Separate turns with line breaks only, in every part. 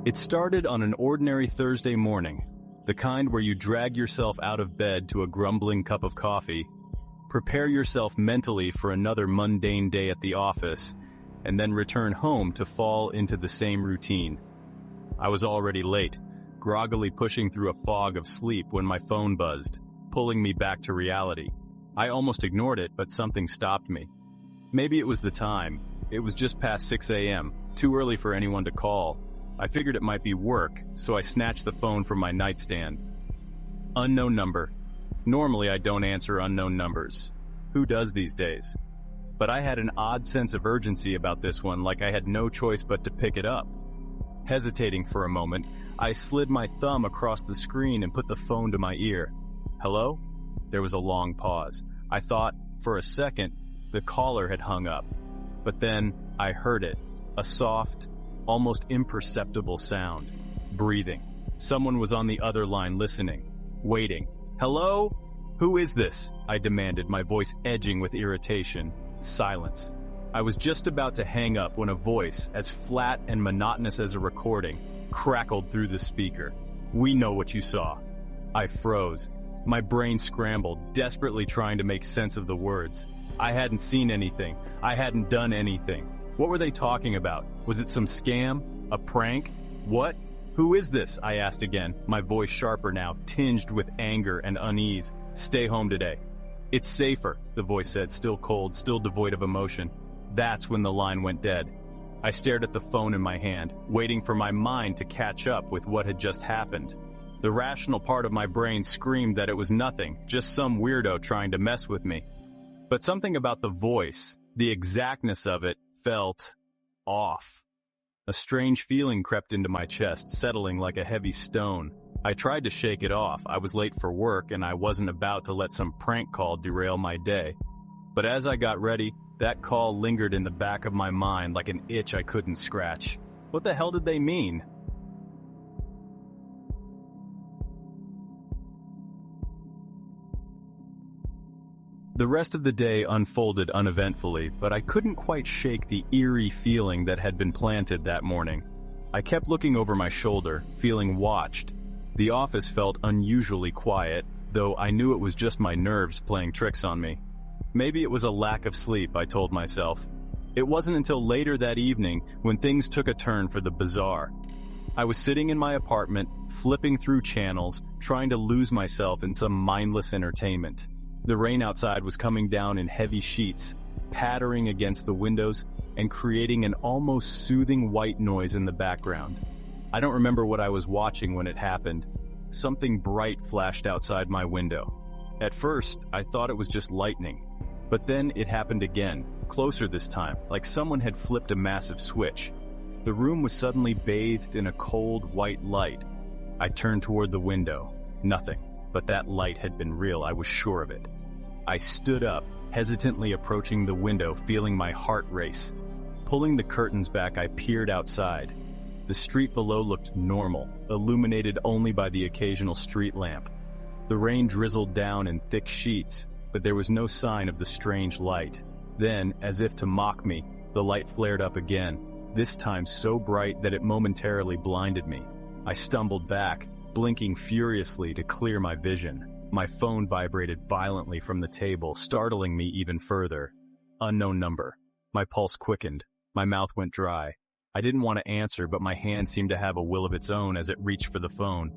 It started on an ordinary Thursday morning, the kind where you drag yourself out of bed to a grumbling cup of coffee, prepare yourself mentally for another mundane day at the office, and then return home to fall into the same routine. I was already late, groggily pushing through a fog of sleep when my phone buzzed, pulling me back to reality. I almost ignored it, but something stopped me. Maybe it was the time. It was just past 6 a.m., too early for anyone to call. I figured it might be work, so I snatched the phone from my nightstand. Unknown number. Normally I don't answer unknown numbers. Who does these days? But I had an odd sense of urgency about this one, like I had no choice but to pick it up. Hesitating for a moment, I slid my thumb across the screen and put the phone to my ear. Hello? There was a long pause. I thought, for a second, the caller had hung up. But then, I heard it. A soft, almost imperceptible sound. Breathing. Someone was on the other line listening. Waiting. Hello? Who is this? I demanded, my voice edging with irritation. Silence. I was just about to hang up when a voice, as flat and monotonous as a recording, crackled through the speaker. We know what you saw. I froze. My brain scrambled, desperately trying to make sense of the words. I hadn't seen anything. I hadn't done anything. What were they talking about? Was it some scam? A prank? What? Who is this? I asked again, my voice sharper now, tinged with anger and unease. Stay home today. It's safer, the voice said, still cold, still devoid of emotion. That's when the line went dead. I stared at the phone in my hand, waiting for my mind to catch up with what had just happened. The rational part of my brain screamed that it was nothing, just some weirdo trying to mess with me. But something about the voice, the exactness of it, felt off. A strange feeling crept into my chest, settling like a heavy stone. I tried to shake it off. I was late for work and I wasn't about to let some prank call derail my day. But as I got ready, that call lingered in the back of my mind like an itch I couldn't scratch. What the hell did they mean? The rest of the day unfolded uneventfully, but I couldn't quite shake the eerie feeling that had been planted that morning. I kept looking over my shoulder, feeling watched. The office felt unusually quiet, though I knew it was just my nerves playing tricks on me. Maybe it was a lack of sleep, I told myself. It wasn't until later that evening when things took a turn for the bizarre. I was sitting in my apartment, flipping through channels, trying to lose myself in some mindless entertainment. The rain outside was coming down in heavy sheets, pattering against the windows and creating an almost soothing white noise in the background. I don't remember what I was watching when it happened. Something bright flashed outside my window. At first, I thought it was just lightning. But then it happened again, closer this time, like someone had flipped a massive switch. The room was suddenly bathed in a cold white light. I turned toward the window. Nothing. But that light had been real, I was sure of it. I stood up, hesitantly approaching the window, feeling my heart race. Pulling the curtains back, I peered outside. The street below looked normal, illuminated only by the occasional street lamp. The rain drizzled down in thick sheets, but there was no sign of the strange light. Then, as if to mock me, the light flared up again, this time so bright that it momentarily blinded me. I stumbled back, blinking furiously to clear my vision. My phone vibrated violently from the table, startling me even further. Unknown number. My pulse quickened. My mouth went dry. I didn't want to answer, but my hand seemed to have a will of its own as it reached for the phone.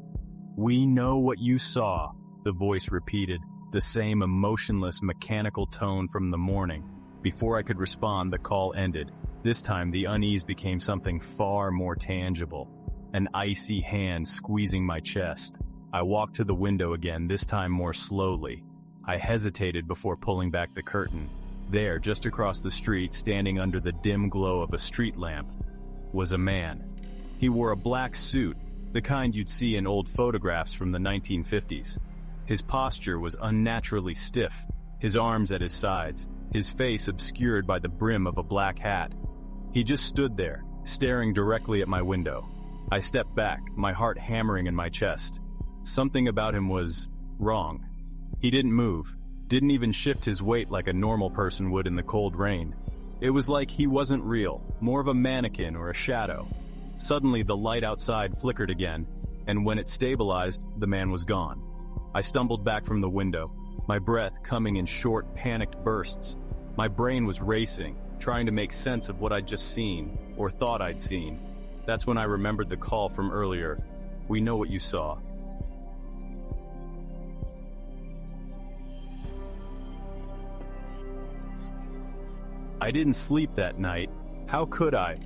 "We know what you saw," the voice repeated, the same emotionless, mechanical tone from the morning. Before I could respond, the call ended. This time, the unease became something far more tangible. An icy hand squeezing my chest. I walked to the window again, this time more slowly. I hesitated before pulling back the curtain. There, just across the street, standing under the dim glow of a street lamp, was a man. He wore a black suit, the kind you'd see in old photographs from the 1950s. His posture was unnaturally stiff, his arms at his sides, his face obscured by the brim of a black hat. He just stood there, staring directly at my window. I stepped back, my heart hammering in my chest. Something about him was wrong. He didn't move, didn't even shift his weight like a normal person would in the cold rain. It was like he wasn't real, more of a mannequin or a shadow. Suddenly, the light outside flickered again, and when it stabilized, the man was gone. I stumbled back from the window, my breath coming in short, panicked bursts. My brain was racing, trying to make sense of what I'd just seen, or thought I'd seen. That's when I remembered the call from earlier. We know what you saw. I didn't sleep that night. How could I?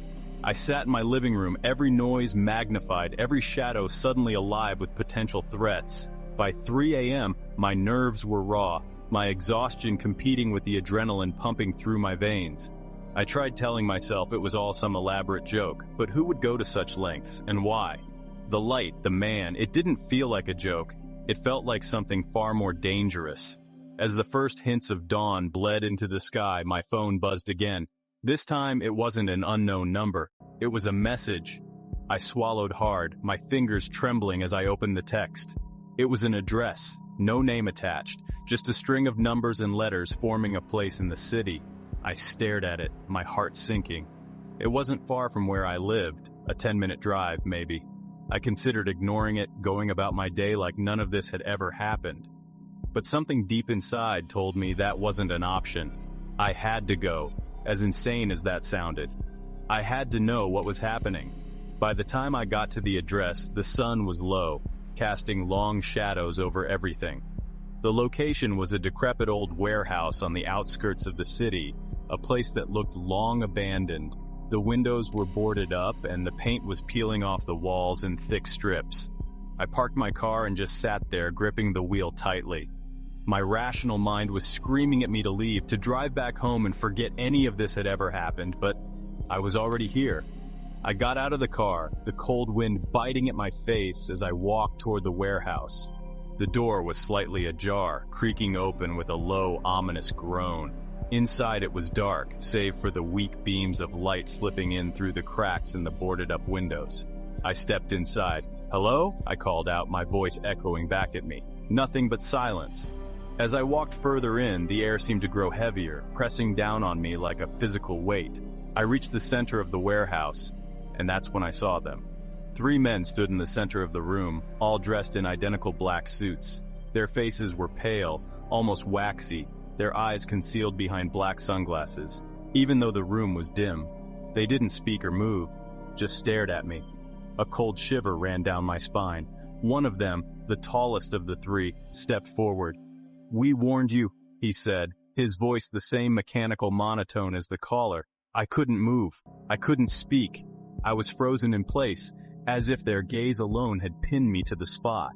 I sat in my living room, every noise magnified, every shadow suddenly alive with potential threats. By 3 a.m., my nerves were raw, my exhaustion competing with the adrenaline pumping through my veins. I tried telling myself it was all some elaborate joke, but who would go to such lengths, and why? The light, the man, it didn't feel like a joke. It felt like something far more dangerous. As the first hints of dawn bled into the sky, my phone buzzed again. This time, it wasn't an unknown number. It was a message. I swallowed hard, my fingers trembling as I opened the text. It was an address, no name attached, just a string of numbers and letters forming a place in the city. I stared at it, my heart sinking. It wasn't far from where I lived, a 10-minute drive, maybe. I considered ignoring it, going about my day like none of this had ever happened. But something deep inside told me that wasn't an option. I had to go, as insane as that sounded. I had to know what was happening. By the time I got to the address, the sun was low, casting long shadows over everything. The location was a decrepit old warehouse on the outskirts of the city, a place that looked long abandoned. The windows were boarded up and the paint was peeling off the walls in thick strips. I parked my car and just sat there, gripping the wheel tightly. My rational mind was screaming at me to leave, to drive back home and forget any of this had ever happened, but I was already here. I got out of the car, the cold wind biting at my face as I walked toward the warehouse. The door was slightly ajar, creaking open with a low, ominous groan. Inside it was dark, save for the weak beams of light slipping in through the cracks in the boarded-up windows. I stepped inside. "Hello?" I called out, my voice echoing back at me. Nothing but silence. As I walked further in, the air seemed to grow heavier, pressing down on me like a physical weight. I reached the center of the warehouse, and that's when I saw them. 3 men stood in the center of the room, all dressed in identical black suits. Their faces were pale, almost waxy, their eyes concealed behind black sunglasses. Even though the room was dim, they didn't speak or move, just stared at me. A cold shiver ran down my spine. One of them, the tallest of the 3, stepped forward. "We warned you," he said, his voice the same mechanical monotone as the caller. I couldn't move. I couldn't speak. I was frozen in place, as if their gaze alone had pinned me to the spot.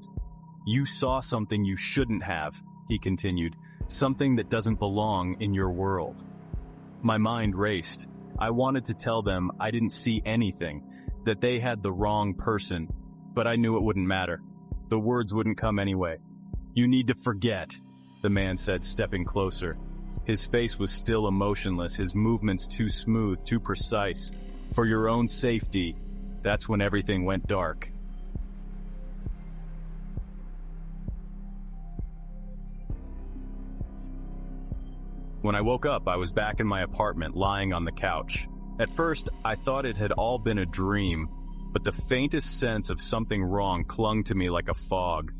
"You saw something you shouldn't have," he continued, "something that doesn't belong in your world." My mind raced. I wanted to tell them I didn't see anything, that they had the wrong person, but I knew it wouldn't matter. The words wouldn't come anyway. "You need to forget," the man said, stepping closer. His face was still emotionless, his movements too smooth, too precise. "For your own safety." That's when everything went dark. When I woke up, I was back in my apartment, lying on the couch. At first, I thought it had all been a dream, but the faintest sense of something wrong clung to me like a fog.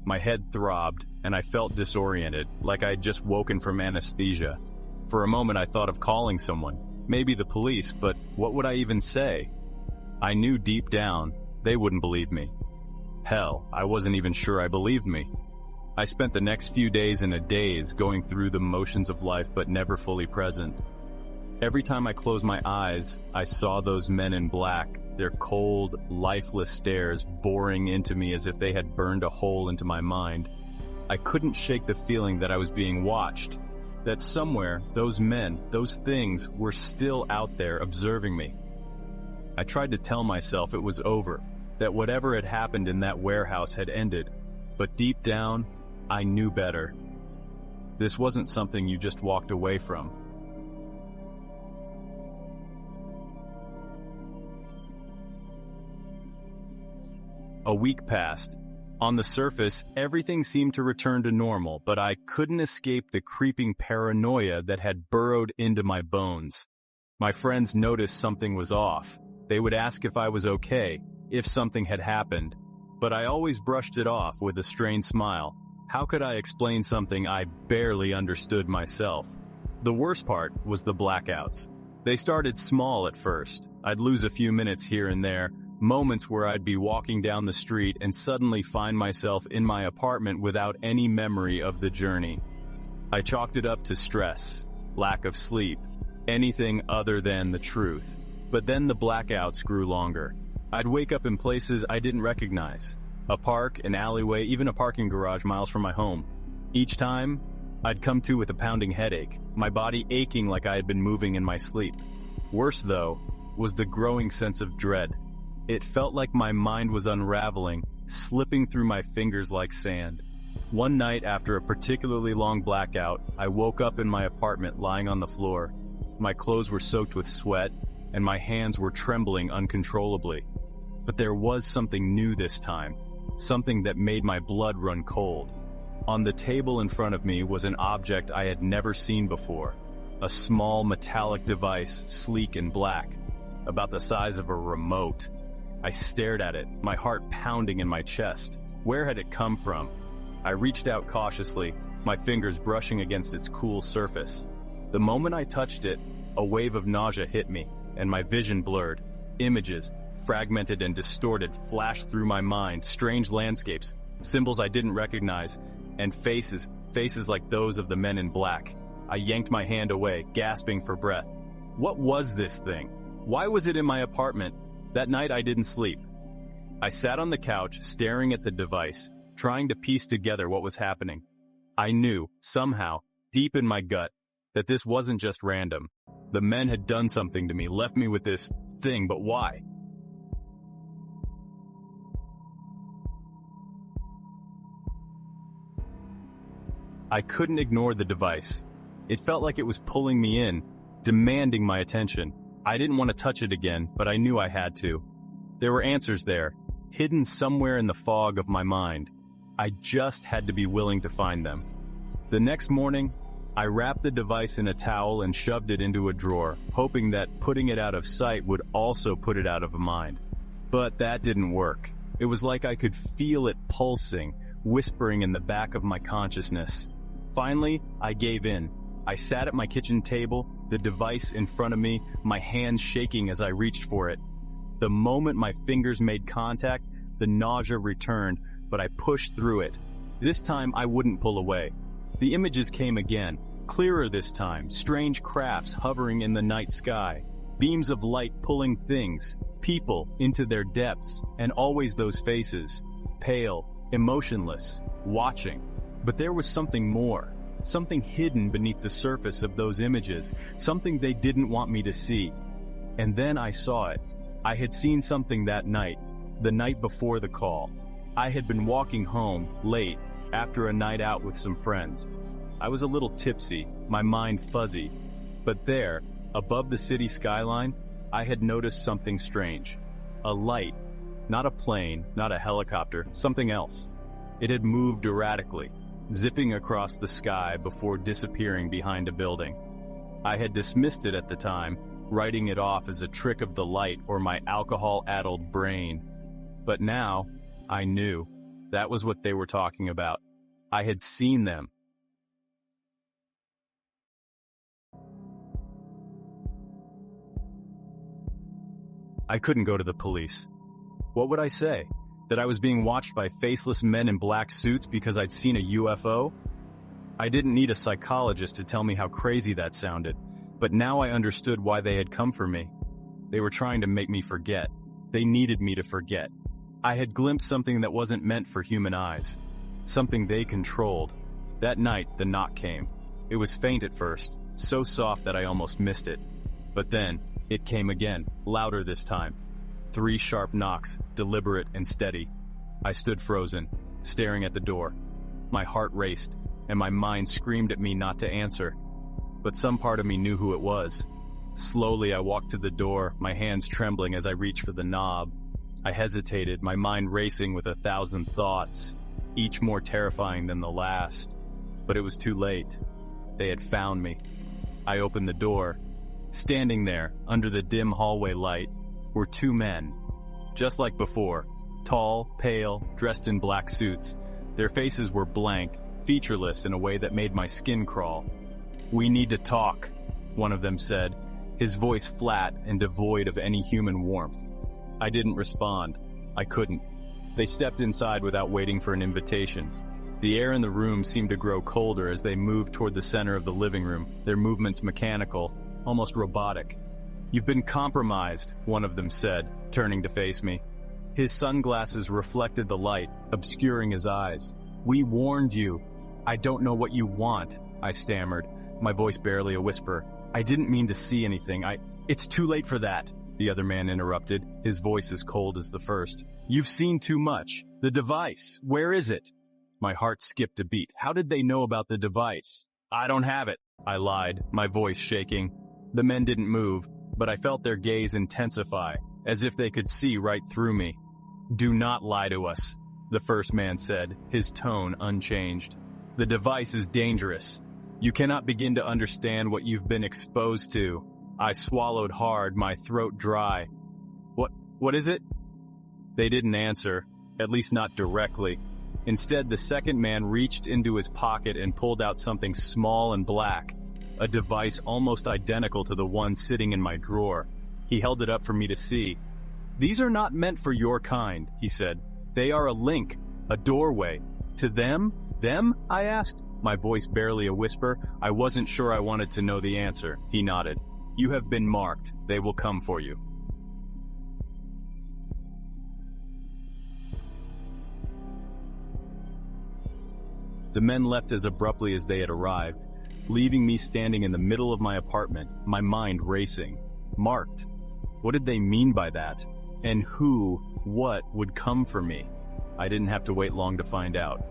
My head throbbed, and I felt disoriented, like I had just woken from anesthesia. For a moment I thought of calling someone, maybe the police, but what would I even say? I knew deep down, they wouldn't believe me. Hell, I wasn't even sure I believed me. I spent the next few days in a daze, going through the motions of life but never fully present. Every time I closed my eyes, I saw those men in black, their cold, lifeless stares boring into me as if they had burned a hole into my mind. I couldn't shake the feeling that I was being watched, that somewhere those men, those things, were still out there observing me. I tried to tell myself it was over, that whatever had happened in that warehouse had ended, but deep down, I knew better. This wasn't something you just walked away from. A week passed. On the surface, everything seemed to return to normal, but I couldn't escape the creeping paranoia that had burrowed into my bones. My friends noticed something was off. They would ask if I was okay, if something had happened, but I always brushed it off with a strained smile. How could I explain something I barely understood myself? The worst part was the blackouts. They started small at first. I'd lose a few minutes here and there, moments where I'd be walking down the street and suddenly find myself in my apartment without any memory of the journey. I chalked it up to stress, lack of sleep, anything other than the truth. But then the blackouts grew longer. I'd wake up in places I didn't recognize. A park, an alleyway, even a parking garage miles from my home. Each time, I'd come to with a pounding headache, my body aching like I had been moving in my sleep. Worse, though, was the growing sense of dread. It felt like my mind was unraveling, slipping through my fingers like sand. One night after a particularly long blackout, I woke up in my apartment lying on the floor. My clothes were soaked with sweat, and my hands were trembling uncontrollably. But there was something new this time, something that made my blood run cold. On the table in front of me was an object I had never seen before, a small metallic device, sleek and black, about the size of a remote. I stared at it, my heart pounding in my chest. Where had it come from? I reached out cautiously, my fingers brushing against its cool surface. The moment I touched it, a wave of nausea hit me, and my vision blurred. Images, fragmented and distorted, flashed through my mind, strange landscapes, symbols I didn't recognize, and faces like those of the men in black. I yanked my hand away, gasping for breath. What was this thing? Why was it in my apartment? That night I didn't sleep. I sat on the couch, staring at the device, trying to piece together what was happening. I knew, somehow, deep in my gut, that this wasn't just random. The men had done something to me, left me with this thing, but why? I couldn't ignore the device. It felt like it was pulling me in, demanding my attention. I didn't want to touch it again, but I knew I had to. There were answers there, hidden somewhere in the fog of my mind. I just had to be willing to find them. The next morning, I wrapped the device in a towel and shoved it into a drawer, hoping that putting it out of sight would also put it out of mind. But that didn't work. It was like I could feel it pulsing, whispering in the back of my consciousness. Finally, I gave in. I sat at my kitchen table, the device in front of me, my hands shaking as I reached for it. The moment my fingers made contact, the nausea returned, but I pushed through it. This time, I wouldn't pull away. The images came again, clearer this time, strange crafts hovering in the night sky, beams of light pulling things, people into their depths, and always those faces, pale, emotionless, watching. But there was something more, something hidden beneath the surface of those images, something they didn't want me to see. And then I saw it. I had seen something that night, the night before the call. I had been walking home, late, after a night out with some friends. I was a little tipsy, my mind fuzzy. But there, above the city skyline, I had noticed something strange. A light, not a plane, not a helicopter, something else. It had moved erratically, zipping across the sky before disappearing behind a building. I had dismissed it at the time, writing it off as a trick of the light or my alcohol-addled brain. But now, I knew. That was what they were talking about. I had seen them. I couldn't go to the police. What would I say? That I was being watched by faceless men in black suits because I'd seen a UFO? I didn't need a psychologist to tell me how crazy that sounded, but now I understood why they had come for me. They were trying to make me forget. They needed me to forget. I had glimpsed something that wasn't meant for human eyes, something they controlled. That night, the knock came. It was faint at first, so soft that I almost missed it. But then, it came again, louder this time. 3 sharp knocks, deliberate and steady. I stood frozen, staring at the door. My heart raced, and my mind screamed at me not to answer. But some part of me knew who it was. Slowly, I walked to the door, my hands trembling as I reached for the knob. I hesitated, my mind racing with 1,000 thoughts, each more terrifying than the last. But it was too late. They had found me. I opened the door. Standing there, under the dim hallway light, were two men. Just like before, tall, pale, dressed in black suits. Their faces were blank, featureless in a way that made my skin crawl. "We need to talk," one of them said, his voice flat and devoid of any human warmth. I didn't respond. I couldn't. They stepped inside without waiting for an invitation. The air in the room seemed to grow colder as they moved toward the center of the living room, their movements mechanical, almost robotic. "You've been compromised," one of them said, turning to face me. His sunglasses reflected the light, obscuring his eyes. "We warned you." "I don't know what you want," I stammered, my voice barely a whisper. "I didn't mean to see anything. It's too late for that," the other man interrupted, his voice as cold as the first. "You've seen too much. The device, where is it?" My heart skipped a beat. How did they know about the device? "I don't have it," I lied, my voice shaking. The men didn't move, but I felt their gaze intensify, as if they could see right through me. "Do not lie to us," the first man said, his tone unchanged. "The device is dangerous. You cannot begin to understand what you've been exposed to." I swallowed hard, my throat dry. What is it?" They didn't answer, at least not directly. Instead, the second man reached into his pocket and pulled out something small and black, a device almost identical to the one sitting in my drawer. He held it up for me to see. "These are not meant for your kind," he said. "They are a link, a doorway. To them?" "Them?" I asked, my voice barely a whisper. I wasn't sure I wanted to know the answer. He nodded. "You have been marked. They will come for you." The men left as abruptly as they had arrived, leaving me standing in the middle of my apartment, my mind racing. Marked. What did they mean by that? And what would come for me? I didn't have to wait long to find out.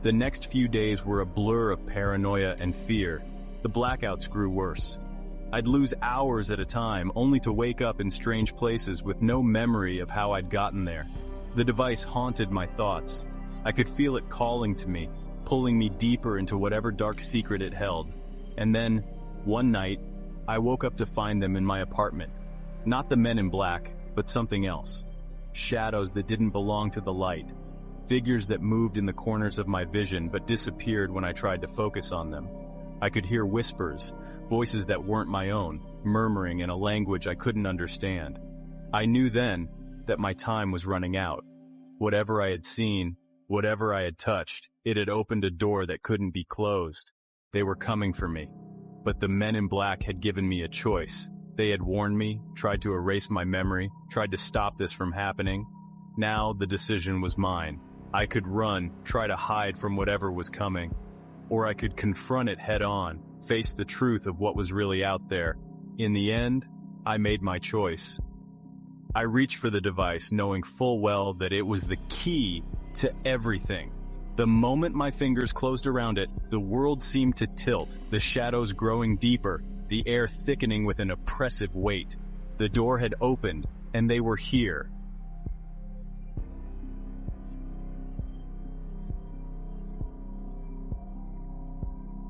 The next few days were a blur of paranoia and fear. The blackouts grew worse. I'd lose hours at a time, only to wake up in strange places with no memory of how I'd gotten there. The device haunted my thoughts. I could feel it calling to me, pulling me deeper into whatever dark secret it held. And then, one night, I woke up to find them in my apartment. Not the men in black, but something else. Shadows that didn't belong to the light. Figures that moved in the corners of my vision but disappeared when I tried to focus on them. I could hear whispers, voices that weren't my own, murmuring in a language I couldn't understand. I knew then that my time was running out. Whatever I had seen, whatever I had touched, it had opened a door that couldn't be closed. They were coming for me. But the men in black had given me a choice. They had warned me, tried to erase my memory, tried to stop this from happening. Now the decision was mine. I could run, try to hide from whatever was coming. Or I could confront it head on, face the truth of what was really out there. In the end, I made my choice. I reached for the device, knowing full well that it was the key to everything. The moment my fingers closed around it, the world seemed to tilt, the shadows growing deeper, the air thickening with an oppressive weight. The door had opened, and they were here.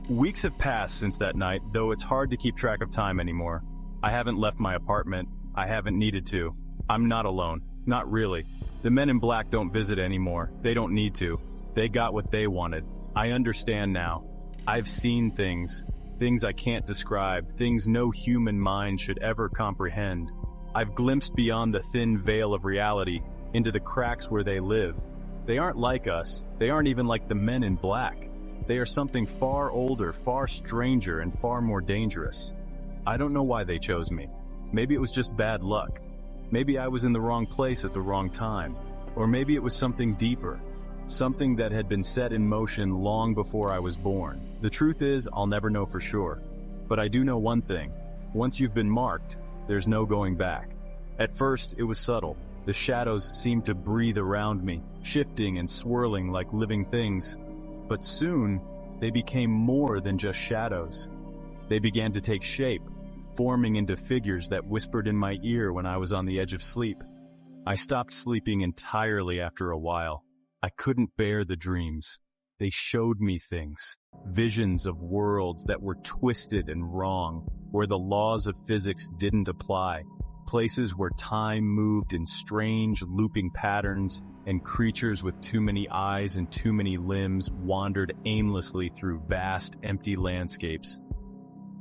Weeks have passed since that night, though it's hard to keep track of time anymore. I haven't left my apartment. I haven't needed to. I'm not alone. Not really. The men in black don't visit anymore. They don't need to. They got what they wanted. I understand now. I've seen things I can't describe, things no human mind should ever comprehend. I've glimpsed beyond the thin veil of reality, into the cracks where they live. They aren't like us. They aren't even like the men in black. They are something far older, far stranger, and far more dangerous. I don't know why they chose me. Maybe it was just bad luck. Maybe I was in the wrong place at the wrong time. Or maybe it was something deeper. Something that had been set in motion long before I was born. The truth is, I'll never know for sure. But I do know one thing. Once you've been marked, there's no going back. At first, it was subtle. The shadows seemed to breathe around me, shifting and swirling like living things. But soon, they became more than just shadows. They began to take shape, forming into figures that whispered in my ear when I was on the edge of sleep. I stopped sleeping entirely after a while. I couldn't bear the dreams. They showed me things, visions of worlds that were twisted and wrong, where the laws of physics didn't apply, places where time moved in strange, looping patterns, and creatures with too many eyes and too many limbs wandered aimlessly through vast, empty landscapes.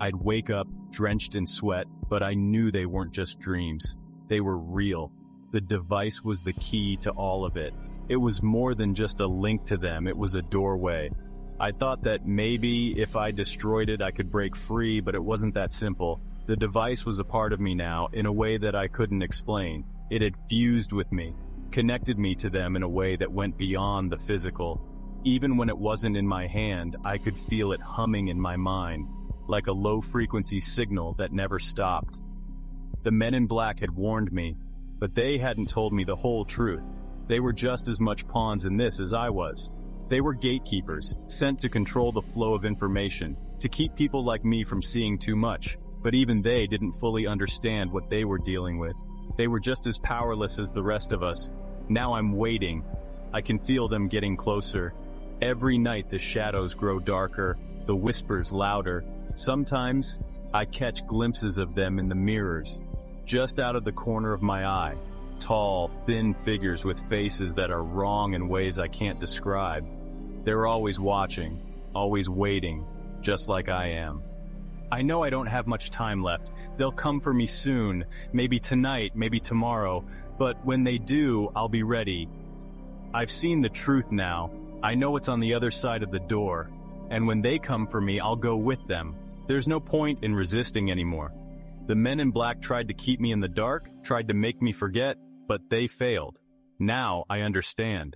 I'd wake up, drenched in sweat, but I knew they weren't just dreams. They were real. The device was the key to all of it. It was more than just a link to them, it was a doorway. I thought that maybe if I destroyed it I could break free, but it wasn't that simple. The device was a part of me now, in a way that I couldn't explain. It had fused with me, connected me to them in a way that went beyond the physical. Even when it wasn't in my hand, I could feel it humming in my mind, like a low-frequency signal that never stopped. The men in black had warned me, but they hadn't told me the whole truth. They were just as much pawns in this as I was. They were gatekeepers, sent to control the flow of information, to keep people like me from seeing too much. But even they didn't fully understand what they were dealing with. They were just as powerless as the rest of us. Now I'm waiting. I can feel them getting closer. Every night the shadows grow darker, the whispers louder. Sometimes I catch glimpses of them in the mirrors, just out of the corner of my eye. Tall, thin figures with faces that are wrong in ways I can't describe. They're always watching, always waiting, just like I am. I know I don't have much time left. They'll come for me soon, maybe tonight, maybe tomorrow, but when they do, I'll be ready. I've seen the truth now. I know what's on the other side of the door, and when they come for me, I'll go with them. There's no point in resisting anymore. The men in black tried to keep me in the dark, tried to make me forget, but they failed. Now I understand.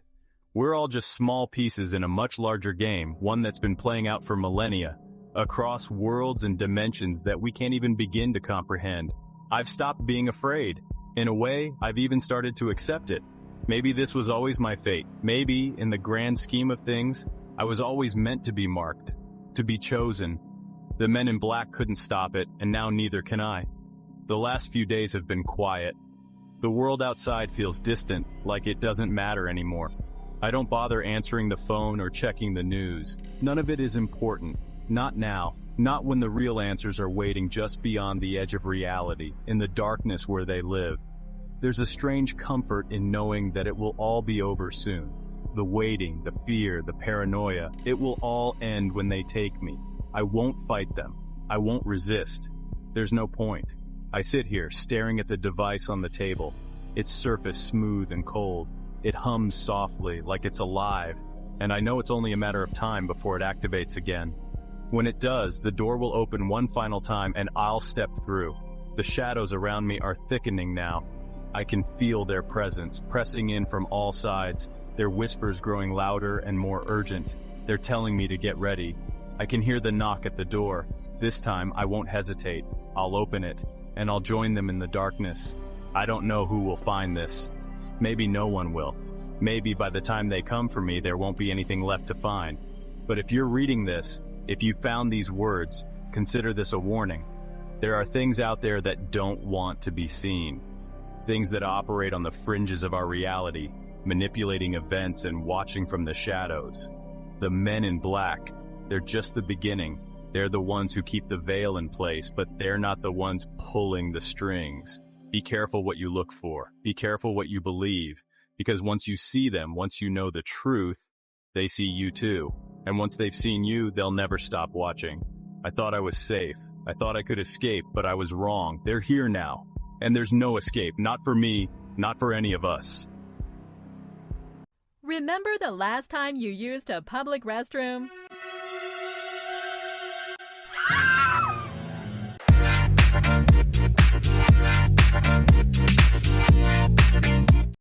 We're all just small pieces in a much larger game, one that's been playing out for millennia, across worlds and dimensions that we can't even begin to comprehend. I've stopped being afraid. In a way, I've even started to accept it. Maybe this was always my fate. Maybe, in the grand scheme of things, I was always meant to be marked, to be chosen. The men in black couldn't stop it, and now neither can I. The last few days have been quiet. The world outside feels distant, like it doesn't matter anymore. I don't bother answering the phone or checking the news. None of it is important. Not now. Not when the real answers are waiting just beyond the edge of reality, in the darkness where they live. There's a strange comfort in knowing that it will all be over soon. The waiting, the fear, the paranoia, it will all end when they take me. I won't fight them. I won't resist. There's no point. I sit here, staring at the device on the table. Its surface smooth and cold. It hums softly, like it's alive, and I know it's only a matter of time before it activates again. When it does, the door will open one final time and I'll step through. The shadows around me are thickening now. I can feel their presence, pressing in from all sides, their whispers growing louder and more urgent. They're telling me to get ready. I can hear the knock at the door. This time, I won't hesitate. I'll open it, and I'll join them in the darkness. I don't know who will find this. Maybe no one will. Maybe by the time they come for me, there won't be anything left to find. But if you're reading this, if you found these words, consider this a warning. There are things out there that don't want to be seen. Things that operate on the fringes of our reality, manipulating events and watching from the shadows. The men in black, they're just the beginning. They're the ones who keep the veil in place, but they're not the ones pulling the strings. Be careful what you look for. Be careful what you believe, because once you see them, once you know the truth, they see you too. And once they've seen you, they'll never stop watching. I thought I was safe. I thought I could escape, but I was wrong. They're here now. And there's no escape, not for me, not for any of us.
Remember the last time you used a public restroom?